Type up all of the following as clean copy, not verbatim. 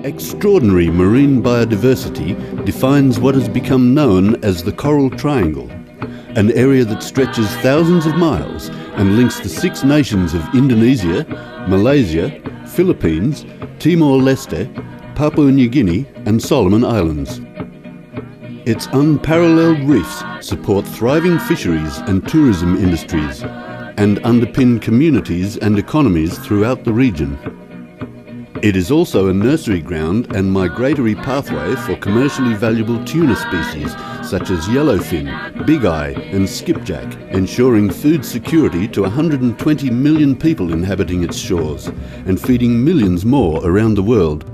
Extraordinary marine biodiversity defines what has become known as the Coral Triangle, an area that stretches thousands of miles and links the 6 nations of Indonesia, Malaysia, Philippines, Timor-Leste, Papua New Guinea and Solomon Islands. Its unparalleled reefs support thriving fisheries and tourism industries and underpin communities and economies throughout the region. It is also a nursery ground and migratory pathway for commercially valuable tuna species such as yellowfin, big eye and skipjack, ensuring food security to 120 million people inhabiting its shores and feeding millions more around the world.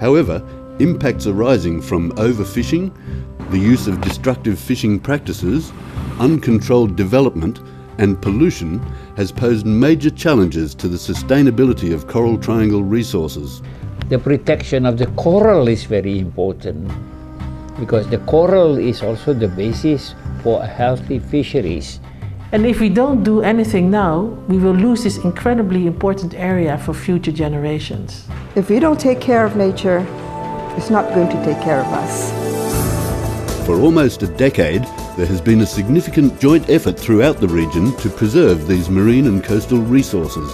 However, impacts arising from overfishing, the use of destructive fishing practices, uncontrolled development and pollution has posed major challenges to the sustainability of Coral Triangle resources. The protection of the coral is very important because the coral is also the basis for a healthy fisheries. And if we don't do anything now, we will lose this incredibly important area for future generations. If we don't take care of nature, it's not going to take care of us. For almost a decade, there has been a significant joint effort throughout the region to preserve these marine and coastal resources.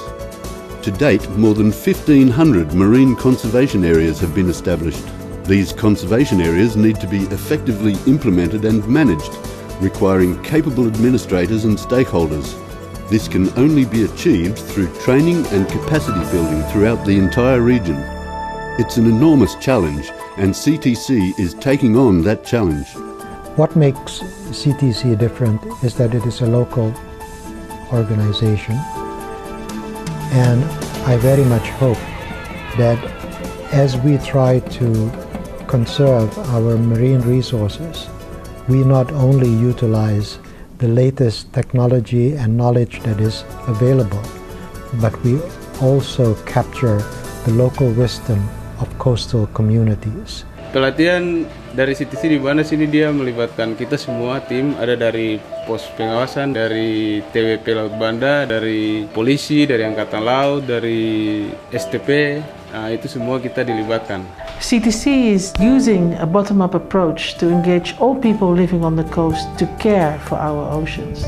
To date, more than 1,500 marine conservation areas have been established. These conservation areas need to be effectively implemented and managed, requiring capable administrators and stakeholders. This can only be achieved through training and capacity building throughout the entire region. It's an enormous challenge, and CTC is taking on that challenge. What makes CTC different is that it is a local organization, and I very much hope that as we try to conserve our marine resources, we not only utilize the latest technology and knowledge that is available, but we also capture the local wisdom of coastal communities. Pelatihan dari CTC di mana sini dia melibatkan kita semua tim, ada dari pos pengawasan, dari TWP Laut Banda, dari polisi, dari Angkatan Laut, dari STP, itu semua kita dilibatkan. CTC is using a bottom-up approach to engage all people living on the coast to care for our oceans.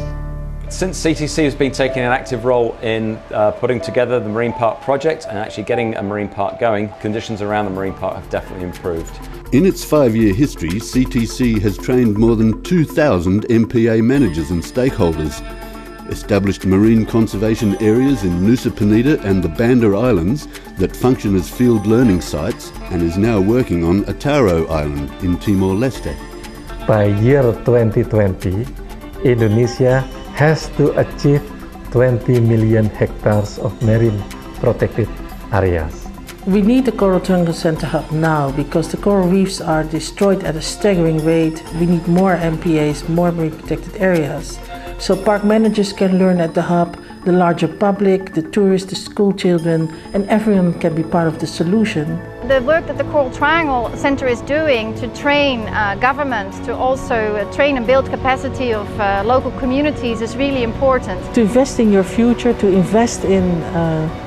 Since CTC has been taking an active role in putting together the Marine Park project and actually getting a marine park going, conditions around the marine park have definitely improved. In its 5-year history, CTC has trained more than 2,000 MPA managers and stakeholders, established marine conservation areas in Nusa Penida and the Banda Islands that function as field learning sites, and is now working on Ataro Island in Timor-Leste. By year 2020, Indonesia has to achieve 20 million hectares of marine protected areas. We need the Coral Triangle Center Hub now because the coral reefs are destroyed at a staggering rate. We need more MPAs, more marine protected areas. So park managers can learn at the hub, the larger public, the tourists, the school children, and everyone can be part of the solution. The work that the Coral Triangle Center is doing to train governments, to also train and build capacity of local communities is really important. To invest in your future, to invest in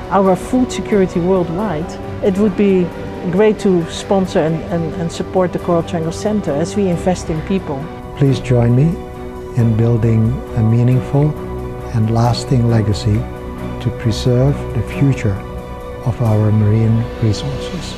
our food security worldwide, it would be great to sponsor and support the Coral Triangle Center as we invest in people. Please join me in building a meaningful and lasting legacy to preserve the future of our marine resources.